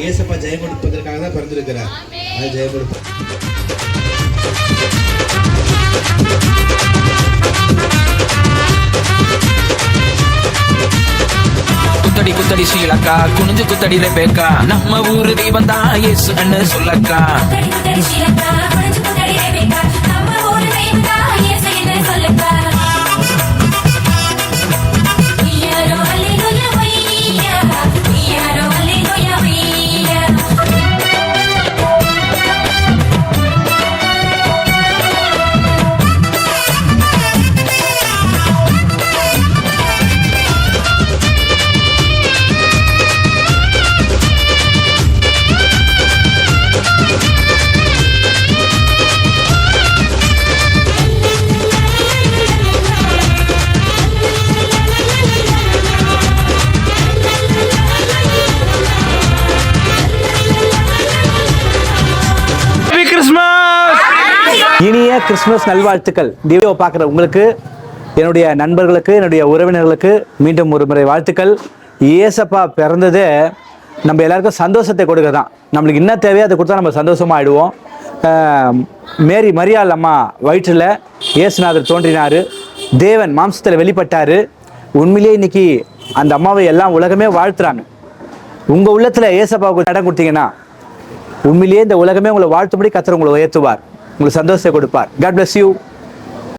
ஏசப்பா ஜெயம் கொடுப்பதற்காக தான் பிறந்திருக்கிறார். அது ஜெயம் கொடுப்ப குத்தடி குத்தடி ஸ்ரீலக்கா குனிஞ்சு குத்தடி ரெபேக்கா நம்ம ஊரு தெய்வம் தான் இயேசு அண்ணு சொல்லக்கா. இனிய கிறிஸ்துமஸ் நல்வாழ்த்துக்கள். வீடியோ பார்க்குற உங்களுக்கு, என்னுடைய நண்பர்களுக்கு, என்னுடைய உறவினர்களுக்கு மீண்டும் ஒரு முறை வாழ்த்துக்கள். ஏசப்பா பிறந்ததே நம்ம எல்லாருக்கும் சந்தோஷத்தை கொடுக்க தான். நம்மளுக்கு என்ன தேவையோ அதை கொடுத்தா நம்ம சந்தோஷமாக ஆகிடுவோம். மரியாள் அம்மா வயிற்றில் இயேசுநாதர் தோன்றினார், தேவன் மாம்சத்தில் வெளிப்பட்டார். உண்மையிலேயே இன்னைக்கு அந்த அம்மாவை எல்லாம் உலகமே வாழ்த்துறாங்க. உங்கள் உள்ளத்தில் ஏசப்பாவுக்கு இடம் கொடுத்தீங்கன்னா உண்மையிலேயே இந்த உலகமே உங்களை வாழ்த்தும்படி கர்த்தர் உங்களை உயர்த்துவார், உங்களுக்கு சந்தோஷத்தை கொடுப்பார். God bless you.